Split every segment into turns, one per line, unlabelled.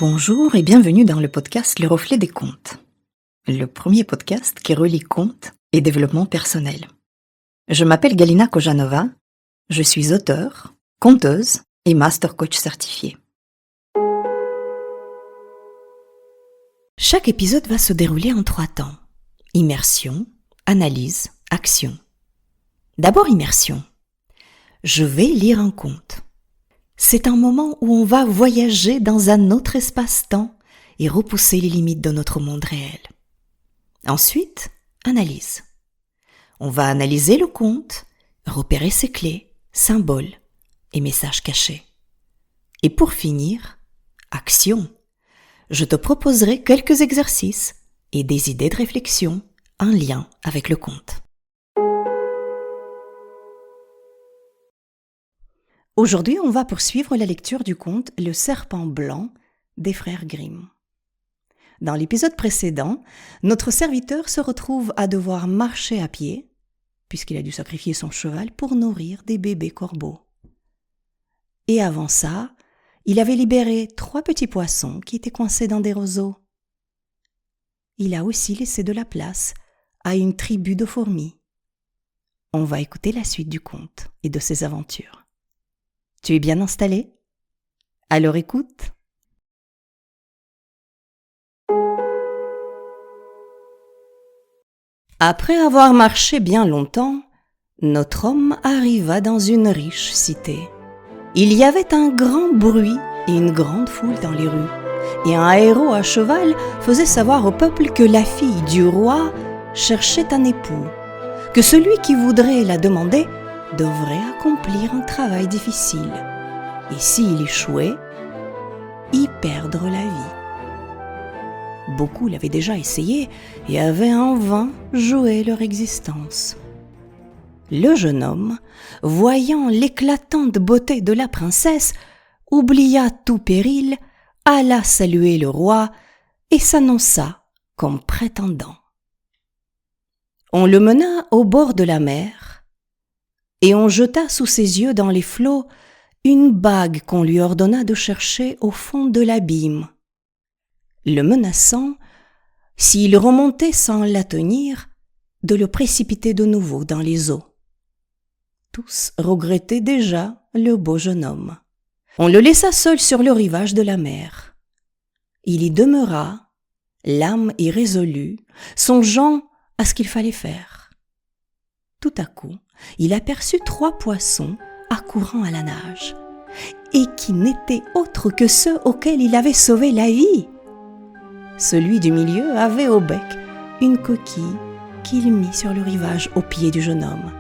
Bonjour et bienvenue dans le podcast Le Reflet des Contes, le premier podcast qui relie contes et développement personnel. Je m'appelle Galina Kojanova, je suis auteure, conteuse et master coach certifié. Chaque épisode va se dérouler en 3 temps. Immersion, analyse, action. D'abord immersion. Je vais lire un conte. C'est un moment où on va voyager dans un autre espace-temps et repousser les limites de notre monde réel. Ensuite, analyse. On va analyser le conte, repérer ses clés, symboles et messages cachés. Et pour finir, action. Je te proposerai quelques exercices et des idées de réflexion en lien avec le conte. Aujourd'hui, on va poursuivre la lecture du conte Le Serpent Blanc des frères Grimm. Dans l'épisode précédent, notre serviteur se retrouve à devoir marcher à pied, puisqu'il a dû sacrifier son cheval pour nourrir des bébés corbeaux. Et avant ça, il avait libéré 3 petits poissons qui étaient coincés dans des roseaux. Il a aussi laissé de la place à une tribu de fourmis. On va écouter la suite du conte et de ses aventures. Tu es bien installé? Alors écoute. Après avoir marché bien longtemps, notre homme arriva dans une riche cité. Il y avait un grand bruit et une grande foule dans les rues, et un héros à cheval faisait savoir au peuple que la fille du roi cherchait un époux, que celui qui voudrait la demander devrait accomplir un travail difficile, et s'il échouait, y perdre la vie. Beaucoup l'avaient déjà essayé et avaient en vain joué leur existence. Le jeune homme, voyant l'éclatante beauté de la princesse, oublia tout péril, alla saluer le roi et s'annonça comme prétendant. On le mena au bord de la mer, et on jeta sous ses yeux dans les flots une bague qu'on lui ordonna de chercher au fond de l'abîme, le menaçant, s'il remontait sans la tenir, de le précipiter de nouveau dans les eaux. Tous regrettaient déjà le beau jeune homme. On le laissa seul sur le rivage de la mer. Il y demeura, l'âme irrésolue, songeant à ce qu'il fallait faire. Tout à coup, il aperçut 3 poissons accourant à la nage, et qui n'étaient autres que ceux auxquels il avait sauvé la vie. Celui du milieu avait au bec une coquille qu'il mit sur le rivage aux pieds du jeune homme,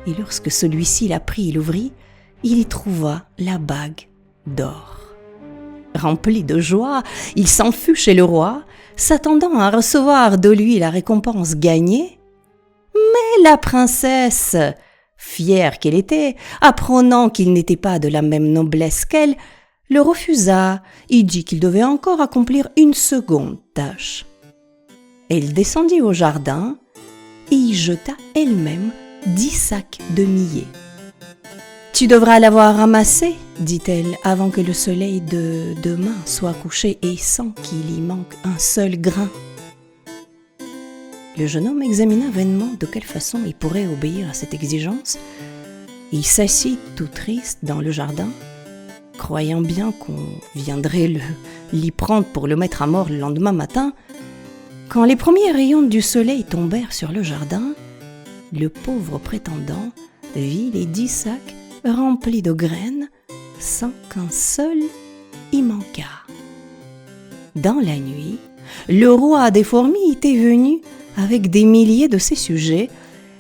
et lorsque celui-ci la prit et l'ouvrit, il y trouva la bague d'or. Rempli de joie, il s'en fut chez le roi, s'attendant à recevoir de lui la récompense gagnée. Mais la princesse, fière qu'elle était, apprenant qu'il n'était pas de la même noblesse qu'elle, le refusa et dit qu'il devait encore accomplir une seconde tâche. Elle descendit au jardin et y jeta elle-même 10 sacs de millet. « Tu devras l'avoir ramassé, dit-elle, avant que le soleil de demain soit couché et sans qu'il y manque un seul grain. » Le jeune homme examina vainement de quelle façon il pourrait obéir à cette exigence. Il s'assit tout triste dans le jardin, croyant bien qu'on viendrait l'y prendre pour le mettre à mort le lendemain matin. Quand les premiers rayons du soleil tombèrent sur le jardin, le pauvre prétendant vit les 10 sacs remplis de graines sans qu'un seul y manquât. Dans la nuit, le roi des fourmis était venu avec des milliers de ses sujets,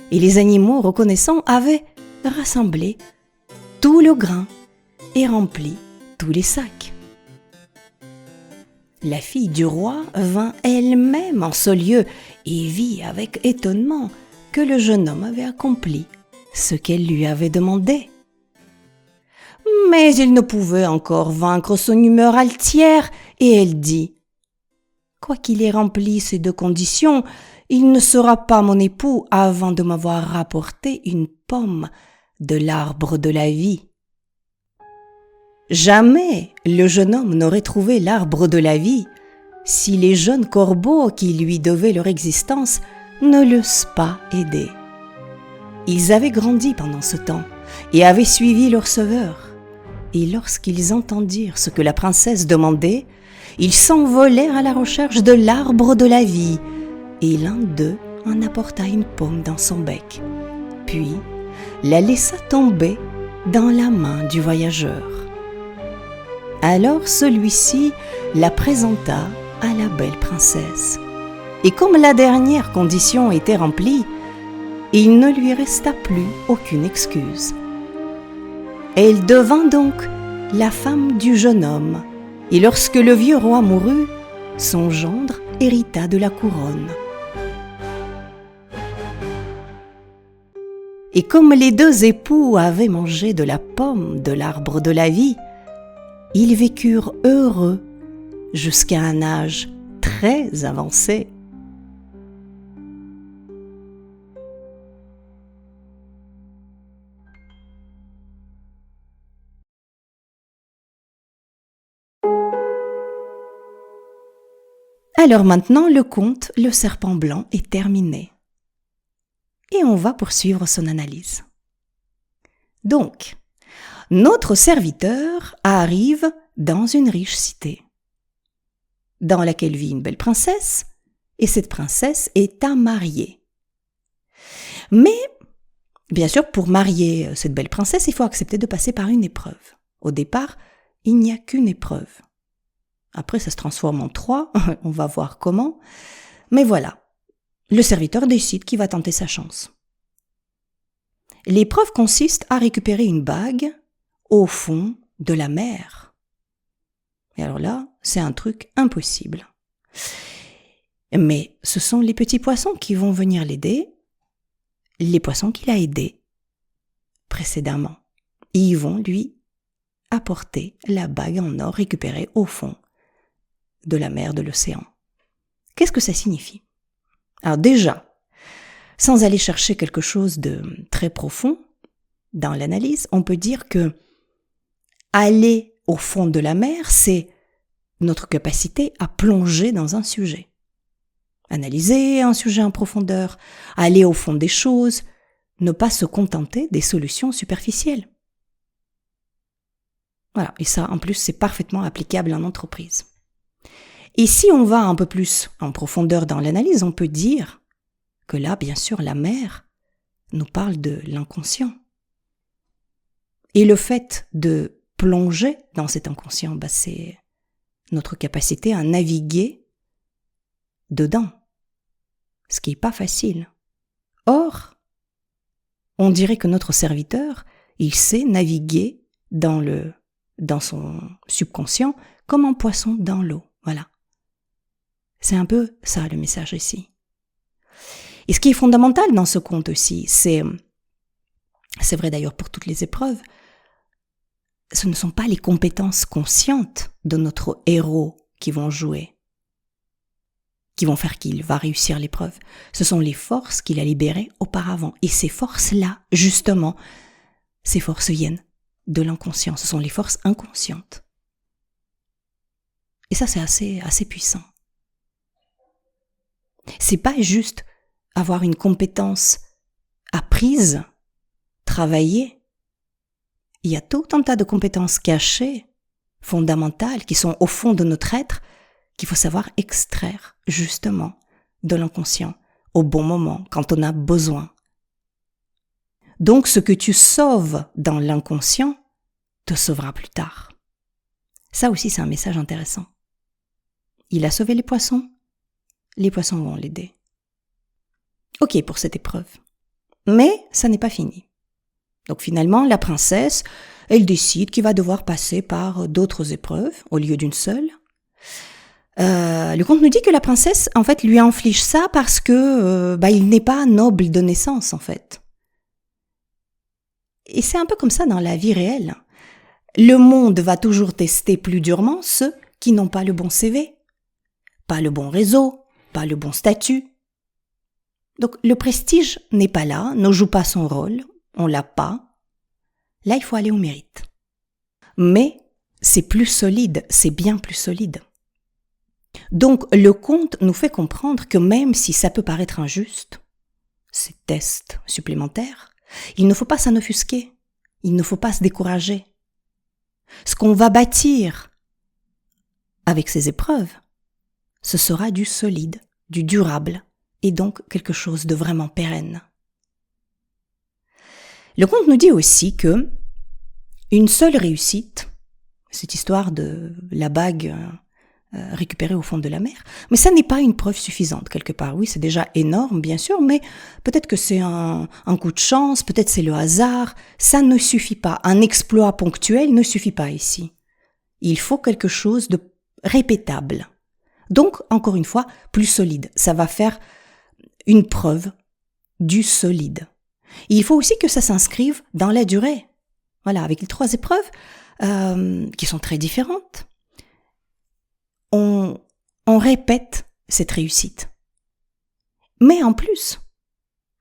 et les animaux reconnaissants avaient rassemblé tout le grain et rempli tous les sacs. La fille du roi vint elle-même en ce lieu et vit avec étonnement que le jeune homme avait accompli ce qu'elle lui avait demandé. Mais il ne pouvait encore vaincre son humeur altière, et elle dit « Quoiqu'il ait rempli ces 2 conditions, il ne sera pas mon époux avant de m'avoir rapporté une pomme de l'arbre de la vie. » Jamais le jeune homme n'aurait trouvé l'arbre de la vie si les jeunes corbeaux qui lui devaient leur existence ne l'eussent pas aidé. Ils avaient grandi pendant ce temps et avaient suivi leur sauveur. Et lorsqu'ils entendirent ce que la princesse demandait, ils s'envolèrent à la recherche de l'arbre de la vie, et l'un d'eux en apporta une pomme dans son bec, puis la laissa tomber dans la main du voyageur. Alors celui-ci la présenta à la belle princesse, et comme la dernière condition était remplie, il ne lui resta plus aucune excuse. Elle devint donc la femme du jeune homme, et lorsque le vieux roi mourut, son gendre hérita de la couronne. Et comme les deux époux avaient mangé de la pomme de l'arbre de la vie, ils vécurent heureux jusqu'à un âge très avancé. Alors maintenant, le conte Le serpent blanc est terminé. Et on va poursuivre son analyse. Donc, notre serviteur arrive dans une riche cité, dans laquelle vit une belle princesse, et cette princesse est à marier. Mais, bien sûr, pour marier cette belle princesse, il faut accepter de passer par une épreuve. Au départ, il n'y a qu'une épreuve. Après, ça se transforme en 3, on va voir comment. Mais voilà, le serviteur décide qu'il va tenter sa chance. L'épreuve consiste à récupérer une bague au fond de la mer. Et alors là, c'est un truc impossible. Mais ce sont les petits poissons qui vont venir l'aider, les poissons qu'il a aidés précédemment. Et ils vont lui apporter la bague en or récupérée au fond de la mer, de l'océan. Qu'est-ce que ça signifie? Alors déjà, sans aller chercher quelque chose de très profond dans l'analyse, on peut dire que aller au fond de la mer, c'est notre capacité à plonger dans un sujet. Analyser un sujet en profondeur, aller au fond des choses, ne pas se contenter des solutions superficielles. Voilà, et ça, en plus, c'est parfaitement applicable en entreprise. Et si on va un peu plus en profondeur dans l'analyse, on peut dire que là, bien sûr, la mer nous parle de l'inconscient. Et le fait de plonger dans cet inconscient, c'est notre capacité à naviguer dedans, ce qui n'est pas facile. Or, on dirait que notre serviteur, il sait naviguer dans son subconscient comme un poisson dans l'eau. Voilà. C'est un peu ça le message ici. Et ce qui est fondamental dans ce conte aussi, c'est vrai d'ailleurs pour toutes les épreuves, ce ne sont pas les compétences conscientes de notre héros qui vont jouer, qui vont faire qu'il va réussir l'épreuve. Ce sont les forces qu'il a libérées auparavant. Et ces forces-là, justement, ces forces viennent de l'inconscient. Ce sont les forces inconscientes. Et ça, c'est assez puissant. C'est pas juste avoir une compétence apprise, travaillée. Il y a tout un tas de compétences cachées, fondamentales, qui sont au fond de notre être, qu'il faut savoir extraire, justement, de l'inconscient, au bon moment, quand on a besoin. Donc, ce que tu sauves dans l'inconscient te sauvera plus tard. Ça aussi, c'est un message intéressant. Il a sauvé les poissons vont l'aider. Ok pour cette épreuve. Mais ça n'est pas fini. Donc finalement, la princesse, elle décide qu'il va devoir passer par d'autres épreuves au lieu d'une seule. Le conte nous dit que la princesse, en fait, lui inflige ça parce que il n'est pas noble de naissance, en fait. Et c'est un peu comme ça dans la vie réelle. Le monde va toujours tester plus durement ceux qui n'ont pas le bon CV, pas le bon réseau, pas le bon statut. Donc le prestige n'est pas là, ne joue pas son rôle, on l'a pas. Là, il faut aller au mérite. Mais c'est plus solide, c'est bien plus solide. Donc le conte nous fait comprendre que même si ça peut paraître injuste, ces tests supplémentaires, il ne faut pas s'en offusquer, il ne faut pas se décourager. Ce qu'on va bâtir avec ces épreuves, ce sera du solide, du durable, et donc quelque chose de vraiment pérenne. Le conte nous dit aussi que une seule réussite, cette histoire de la bague récupérée au fond de la mer, mais ça n'est pas une preuve suffisante quelque part. Oui, c'est déjà énorme, bien sûr, mais peut-être que c'est un coup de chance, peut-être c'est le hasard, ça ne suffit pas. Un exploit ponctuel ne suffit pas ici. Il faut quelque chose de répétable. Donc, encore une fois, plus solide. Ça va faire une preuve du solide. Et il faut aussi que ça s'inscrive dans la durée. Voilà, avec les 3 épreuves qui sont très différentes, on répète cette réussite. Mais en plus,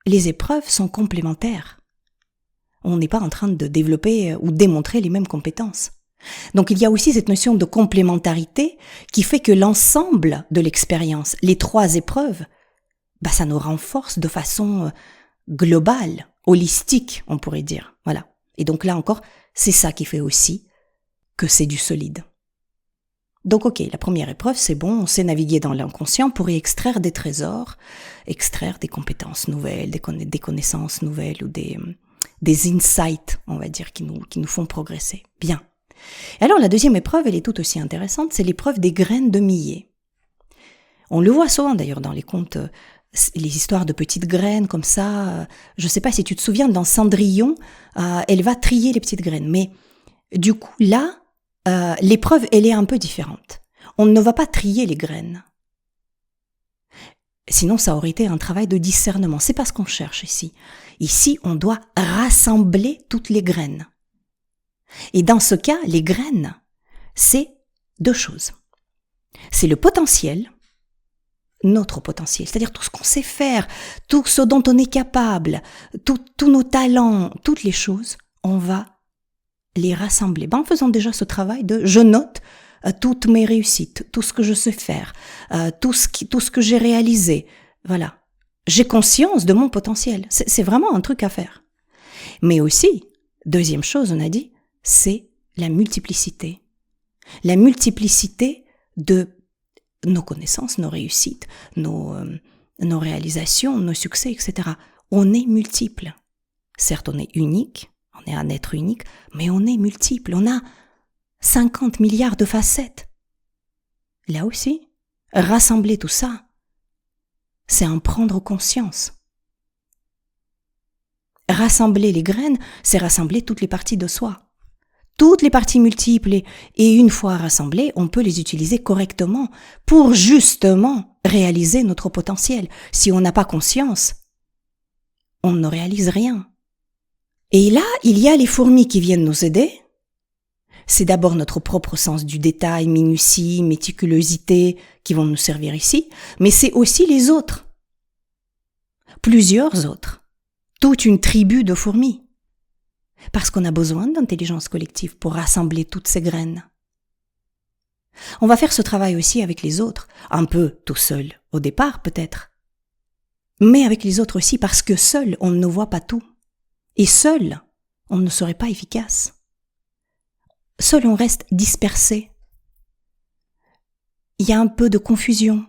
les épreuves sont complémentaires. On n'est pas en train de développer ou démontrer les mêmes compétences. Donc il y a aussi cette notion de complémentarité qui fait que l'ensemble de l'expérience, les 3 épreuves, ça nous renforce de façon globale, holistique, on pourrait dire. Voilà. Et donc là encore, c'est ça qui fait aussi que c'est du solide. Donc ok, la première épreuve, c'est bon, on sait naviguer dans l'inconscient pour y extraire des trésors, extraire des compétences nouvelles, des connaissances nouvelles ou des insights, on va dire, qui nous font progresser. Bien. Et alors la deuxième épreuve, elle est tout aussi intéressante, c'est l'épreuve des graines de millet. On le voit souvent d'ailleurs dans les contes, les histoires de petites graines comme ça. Je ne sais pas si tu te souviens, dans Cendrillon, elle va trier les petites graines. Mais du coup, là, l'épreuve, elle est un peu différente. On ne va pas trier les graines. Sinon, ça aurait été un travail de discernement. C'est pas ce qu'on cherche ici. Ici, on doit rassembler toutes les graines. Et dans ce cas, les graines, c'est 2 choses. C'est le potentiel, notre potentiel, c'est-à-dire tout ce qu'on sait faire, tout ce dont on est capable, tous nos talents, toutes les choses, on va les rassembler. En faisant déjà ce travail de je note toutes mes réussites, tout ce que je sais faire, tout ce que j'ai réalisé. Voilà. J'ai conscience de mon potentiel. C'est vraiment un truc à faire. Mais aussi, deuxième chose, on a dit, c'est la multiplicité. La multiplicité de nos connaissances, nos réussites, nos réalisations, nos succès, etc. On est multiples. Certes, on est unique, on est un être unique, mais on est multiple. On a 50 milliards de facettes. Là aussi, rassembler tout ça, c'est en prendre conscience. Rassembler les graines, c'est rassembler toutes les parties de soi. Toutes les parties multiples et une fois rassemblées, on peut les utiliser correctement pour justement réaliser notre potentiel. Si on n'a pas conscience, on ne réalise rien. Et là, il y a les fourmis qui viennent nous aider. C'est d'abord notre propre sens du détail, minutie, méticulosité qui vont nous servir ici, mais c'est aussi les autres. Plusieurs autres. Toute une tribu de fourmis. Parce qu'on a besoin d'intelligence collective pour rassembler toutes ces graines. On va faire ce travail aussi avec les autres, un peu tout seul, au départ peut-être, mais avec les autres aussi, parce que seul, on ne voit pas tout. Et seul, on ne serait pas efficace. Seul, on reste dispersé. Il y a un peu de confusion.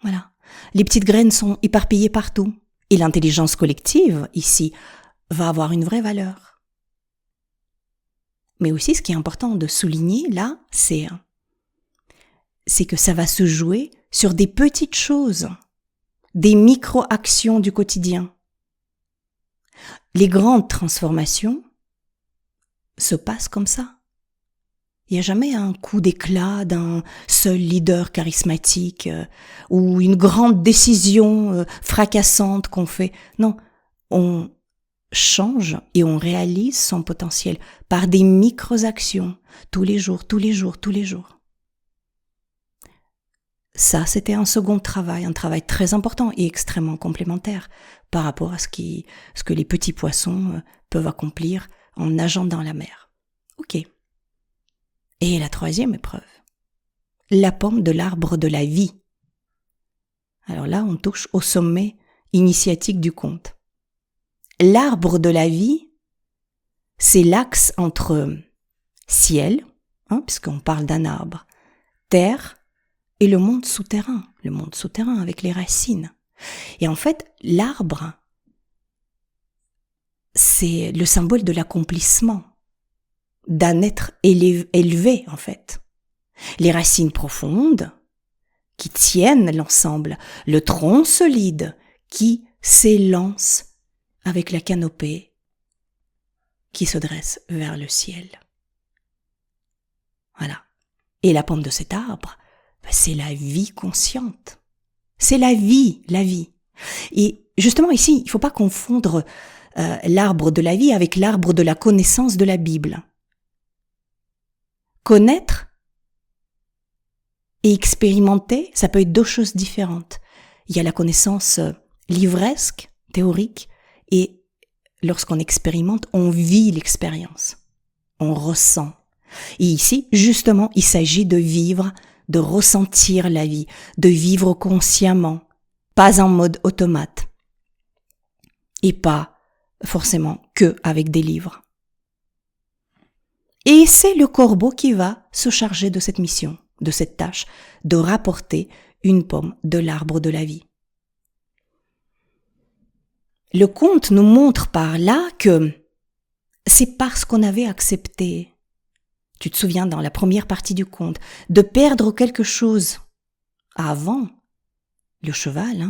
Voilà. Les petites graines sont éparpillées partout. Et l'intelligence collective, ici, va avoir une vraie valeur. Mais aussi, ce qui est important de souligner, là, c'est que ça va se jouer sur des petites choses, des micro-actions du quotidien. Les grandes transformations se passent comme ça. Il n'y a jamais un coup d'éclat d'un seul leader charismatique ou une grande décision fracassante qu'on fait. Non, on change et on réalise son potentiel par des micro-actions, tous les jours. Ça, c'était un second travail, un travail très important et extrêmement complémentaire par rapport à ce que les petits poissons peuvent accomplir en nageant dans la mer. Ok. Et la troisième épreuve, la pomme de l'arbre de la vie. Alors là, on touche au sommet initiatique du conte. L'arbre de la vie, c'est l'axe entre ciel, puisqu'on parle d'un arbre, terre et le monde souterrain avec les racines. Et en fait, l'arbre, c'est le symbole de l'accomplissement, d'un être élevé en fait. Les racines profondes qui tiennent l'ensemble, le tronc solide qui s'élance avec la canopée qui se dresse vers le ciel. Voilà. Et la pomme de cet arbre, c'est la vie consciente. C'est la vie. Et justement ici, il ne faut pas confondre l'arbre de la vie avec l'arbre de la connaissance de la Bible. Connaître et expérimenter, ça peut être deux choses différentes. Il y a la connaissance livresque, théorique, et lorsqu'on expérimente, on vit l'expérience, on ressent. Et ici, justement, il s'agit de vivre, de ressentir la vie, de vivre consciemment, pas en mode automate, et pas forcément que avec des livres. Et c'est le corbeau qui va se charger de cette mission, de cette tâche, de rapporter une pomme de l'arbre de la vie. Le conte nous montre par là que c'est parce qu'on avait accepté, tu te souviens dans la première partie du conte, de perdre quelque chose avant le cheval,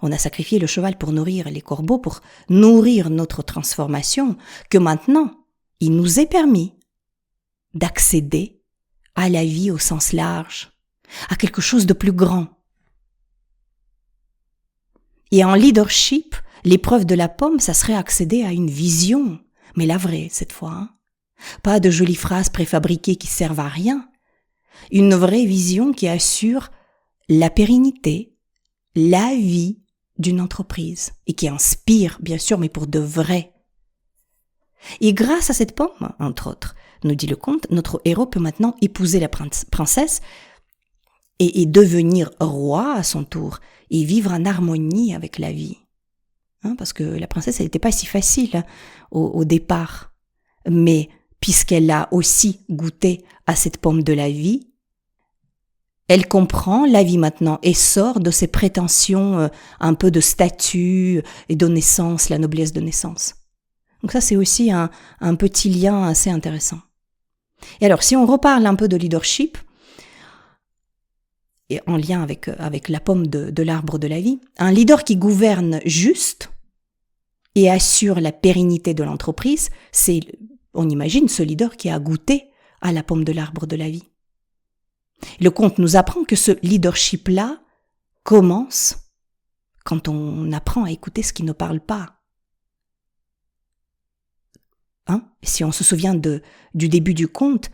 on a sacrifié le cheval pour nourrir les corbeaux, pour nourrir notre transformation, que maintenant, il nous est permis d'accéder à la vie au sens large, à quelque chose de plus grand. Et en leadership, l'épreuve de la pomme, ça serait accéder à une vision, mais la vraie cette fois. Pas de jolies phrases préfabriquées qui servent à rien. Une vraie vision qui assure la pérennité, la vie d'une entreprise et qui inspire, bien sûr, mais pour de vrai. Et grâce à cette pomme, entre autres, nous dit le conte, notre héros peut maintenant épouser la princesse et devenir roi à son tour et vivre en harmonie avec la vie. Parce que la princesse, elle n'était pas si facile au départ. Mais puisqu'elle a aussi goûté à cette pomme de la vie, elle comprend la vie maintenant et sort de ses prétentions un peu de statut et de naissance, la noblesse de naissance. Donc ça, c'est aussi un petit lien assez intéressant. Et alors, si on reparle un peu de leadership, et en lien avec la pomme de l'arbre de la vie, un leader qui gouverne juste et assure la pérennité de l'entreprise, c'est, on imagine, ce leader qui a goûté à la pomme de l'arbre de la vie. Le conte nous apprend que ce leadership-là commence quand on apprend à écouter ce qui ne parle pas. Si on se souvient du début du conte,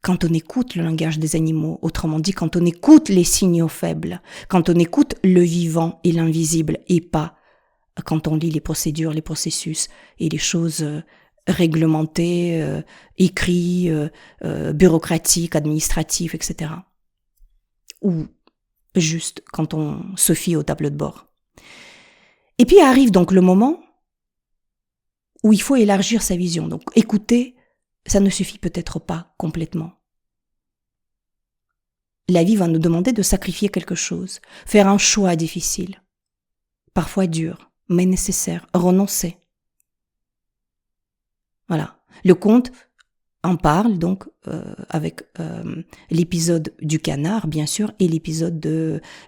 quand on écoute le langage des animaux, autrement dit, quand on écoute les signaux faibles, quand on écoute le vivant et l'invisible, et pas quand on lit les procédures, les processus et les choses réglementées, écrites, bureaucratiques, administratives, etc. Ou juste quand on se fie au tableau de bord. Et puis arrive donc le moment où il faut élargir sa vision. Donc écouter, ça ne suffit peut-être pas complètement. La vie va nous demander de sacrifier quelque chose, faire un choix difficile, parfois dur, mais nécessaire, renoncer. Voilà. Le conte en parle donc avec l'épisode du canard, bien sûr, et l'épisode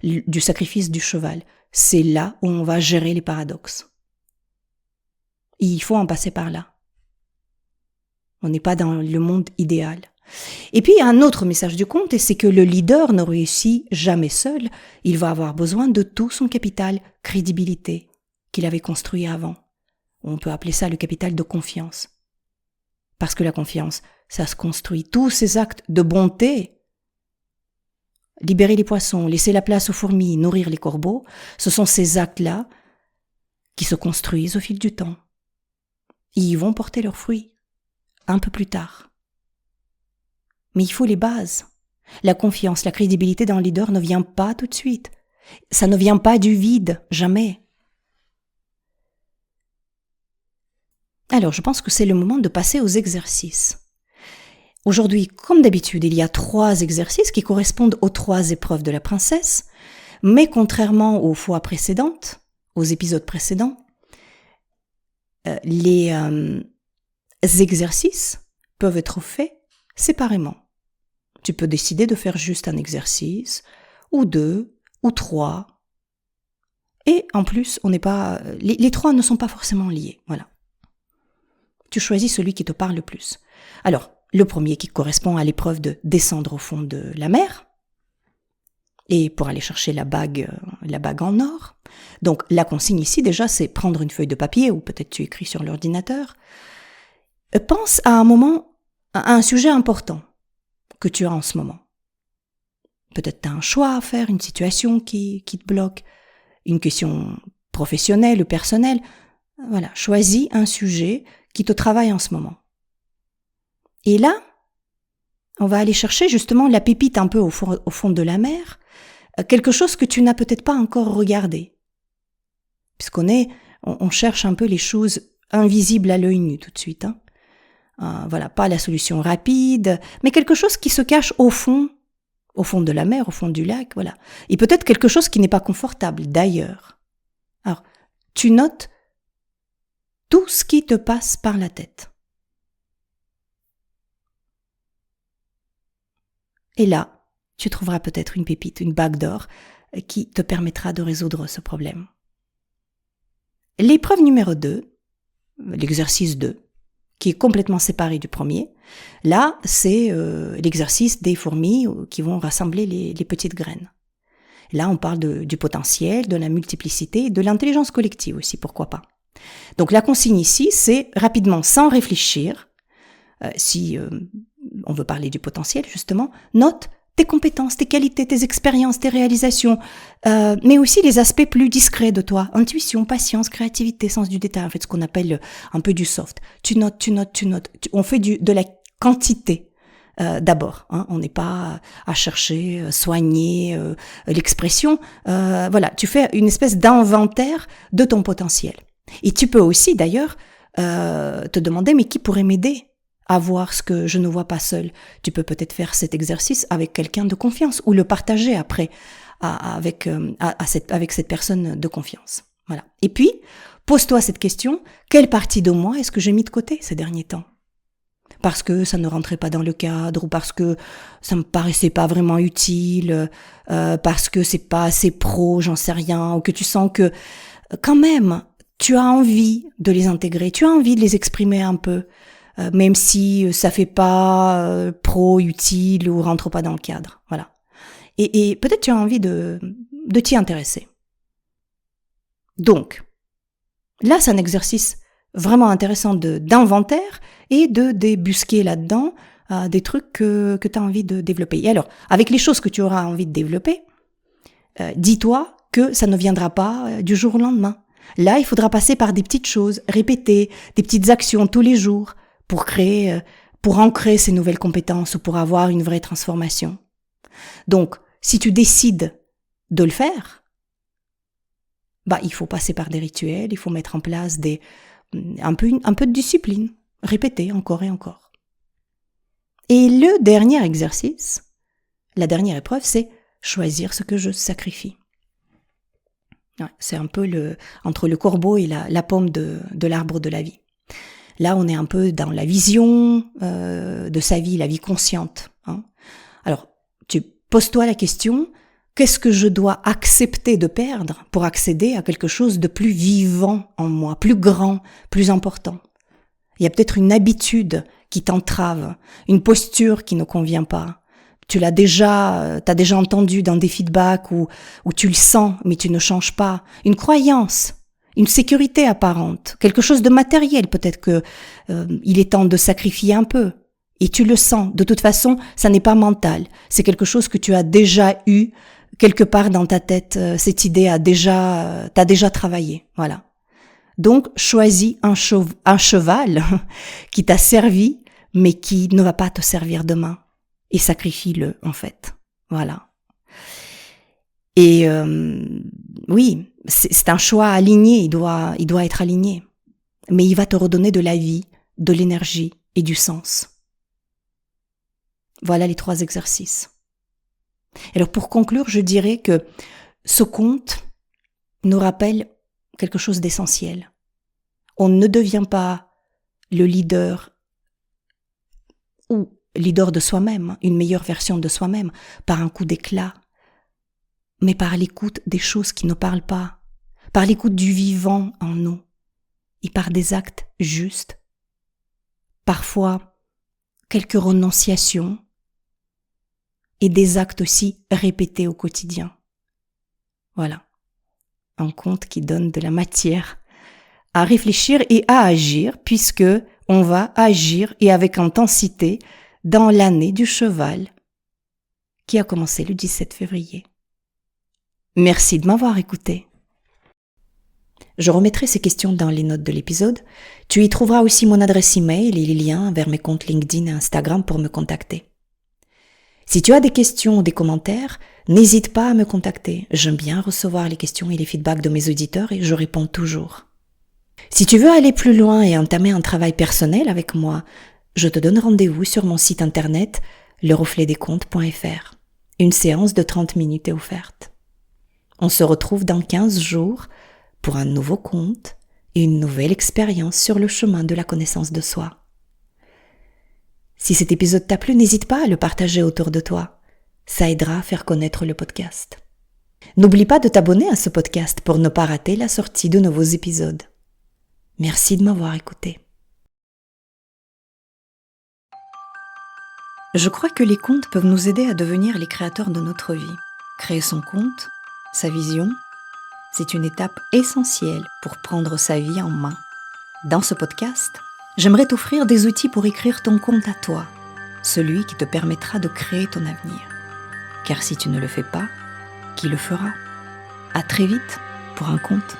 du sacrifice du cheval. C'est là où on va gérer les paradoxes. Et il faut en passer par là. On n'est pas dans le monde idéal. Et puis, il y a un autre message du conte, c'est que le leader ne réussit jamais seul. Il va avoir besoin de tout son capital crédibilité qu'il avait construit avant. On peut appeler ça le capital de confiance. Parce que la confiance, ça se construit. Tous ces actes de bonté, libérer les poissons, laisser la place aux fourmis, nourrir les corbeaux, ce sont ces actes-là qui se construisent au fil du temps. Et ils vont porter leurs fruits un peu plus tard. Mais il faut les bases. La confiance, la crédibilité d'un leader ne vient pas tout de suite. Ça ne vient pas du vide, jamais. Alors, je pense que c'est le moment de passer aux exercices. Aujourd'hui, comme d'habitude, il y a 3 exercices qui correspondent aux 3 épreuves de la princesse, mais contrairement aux fois précédentes, aux épisodes précédents, les exercices peuvent être faits séparément. Tu peux décider de faire juste un exercice, ou 2, ou 3. Et en plus, les 3 ne sont pas forcément liés. Voilà. Tu choisis celui qui te parle le plus. Alors, le premier qui correspond à l'épreuve de descendre au fond de la mer, et pour aller chercher la bague en or. Donc, la consigne ici, déjà, c'est prendre une feuille de papier, ou peut-être tu écris sur l'ordinateur. Pense à un sujet important que tu as en ce moment. Peut-être tu as un choix à faire, une situation qui te bloque, une question professionnelle ou personnelle. Voilà, choisis un sujet qui te travaille en ce moment. Et là, on va aller chercher justement la pépite un peu au fond de la mer, quelque chose que tu n'as peut-être pas encore regardé. On cherche un peu les choses invisibles à l'œil nu tout de suite. Voilà, pas la solution rapide, mais quelque chose qui se cache au fond de la mer, au fond du lac, voilà. Et peut-être quelque chose qui n'est pas confortable, d'ailleurs. Alors, tu notes tout ce qui te passe par la tête. Et là, tu trouveras peut-être une pépite, une bague d'or, qui te permettra de résoudre ce problème. L'épreuve numéro 2, l'exercice 2, qui est complètement séparé du premier, là, c'est l'exercice des fourmis qui vont rassembler les petites graines. Là, on parle du potentiel, de la multiplicité, de l'intelligence collective aussi, pourquoi pas. Donc la consigne ici, c'est rapidement, sans réfléchir, si on veut parler du potentiel justement, note tes compétences, tes qualités, tes expériences, tes réalisations, mais aussi les aspects plus discrets de toi, intuition, patience, créativité, sens du détail, en fait ce qu'on appelle un peu du soft. Tu notes. On fait de la quantité d'abord, on n'est pas à chercher, soigner l'expression. Voilà, tu fais une espèce d'inventaire de ton potentiel. Et tu peux aussi d'ailleurs te demander, mais qui pourrait m'aider à voir ce que je ne vois pas seul? Tu peux peut-être faire cet exercice avec quelqu'un de confiance ou le partager après avec cette personne de confiance. Voilà. Et puis, pose-toi cette question, quelle partie de moi est-ce que j'ai mis de côté ces derniers temps? Parce que ça ne rentrait pas dans le cadre, ou parce que ça me paraissait pas vraiment utile, parce que c'est pas assez pro, j'en sais rien, ou que tu sens que quand même tu as envie de les intégrer, tu as envie de les exprimer un peu, même si ça fait pas pro, utile ou rentre pas dans le cadre. Voilà. Et peut-être tu as envie de t'y intéresser. Donc, là c'est un exercice vraiment intéressant d'inventaire et de débusquer là-dedans des trucs que tu as envie de développer. Et alors, avec les choses que tu auras envie de développer, dis-toi que ça ne viendra pas du jour au lendemain. Là, il faudra passer par des petites choses, répéter, des petites actions tous les jours pour ancrer ces nouvelles compétences ou pour avoir une vraie transformation. Donc, si tu décides de le faire, il faut passer par des rituels, il faut mettre en place un peu de discipline, répéter encore et encore. Et le dernier exercice, la dernière épreuve, c'est choisir ce que je sacrifie. Ouais, c'est un peu entre le corbeau et la pomme de l'arbre de la vie. Là, on est un peu dans la vision de sa vie, la vie consciente. Alors, tu poses-toi la question, qu'est-ce que je dois accepter de perdre pour accéder à quelque chose de plus vivant en moi, plus grand, plus important? Il y a peut-être une habitude qui t'entrave, une posture qui ne convient pas. T'as déjà entendu dans des feedbacks où tu le sens, mais tu ne changes pas. Une croyance, une sécurité apparente, quelque chose de matériel, peut-être que il est temps de sacrifier un peu. Et tu le sens. De toute façon, ça n'est pas mental. C'est quelque chose que tu as déjà eu quelque part dans ta tête. Cette idée t'as déjà travaillé. Voilà. Donc, choisis un cheval qui t'a servi, mais qui ne va pas te servir demain. et sacrifie-le, en fait. Voilà. Et oui, c'est un choix aligné, il doit être aligné. Mais il va te redonner de la vie, de l'énergie et du sens. Voilà les 3 exercices. Alors pour conclure, je dirais que ce conte nous rappelle quelque chose d'essentiel. On ne devient pas le leader ou leader de soi-même, une meilleure version de soi-même, par un coup d'éclat, mais par l'écoute des choses qui ne parlent pas, par l'écoute du vivant en nous, et par des actes justes, parfois quelques renonciations, et des actes aussi répétés au quotidien. Voilà, un conte qui donne de la matière à réfléchir et à agir, puisque on va agir et avec intensité dans l'année du cheval qui a commencé le 17 février. Merci de m'avoir écouté. Je remettrai ces questions dans les notes de l'épisode. Tu y trouveras aussi mon adresse email et les liens vers mes comptes LinkedIn et Instagram pour me contacter. Si tu as des questions ou des commentaires, n'hésite pas à me contacter. J'aime bien recevoir les questions et les feedbacks de mes auditeurs et je réponds toujours. Si tu veux aller plus loin et entamer un travail personnel avec moi, je te donne rendez-vous sur mon site internet lerefletdescontes.fr. Une séance de 30 minutes est offerte. On se retrouve dans 15 jours pour un nouveau conte et une nouvelle expérience sur le chemin de la connaissance de soi. Si cet épisode t'a plu, n'hésite pas à le partager autour de toi. Ça aidera à faire connaître le podcast. N'oublie pas de t'abonner à ce podcast pour ne pas rater la sortie de nouveaux épisodes. Merci de m'avoir écouté. Je crois que les contes peuvent nous aider à devenir les créateurs de notre vie. Créer son conte, sa vision, c'est une étape essentielle pour prendre sa vie en main. Dans ce podcast, j'aimerais t'offrir des outils pour écrire ton conte à toi, celui qui te permettra de créer ton avenir. Car si tu ne le fais pas, qui le fera ? À très vite pour un conte.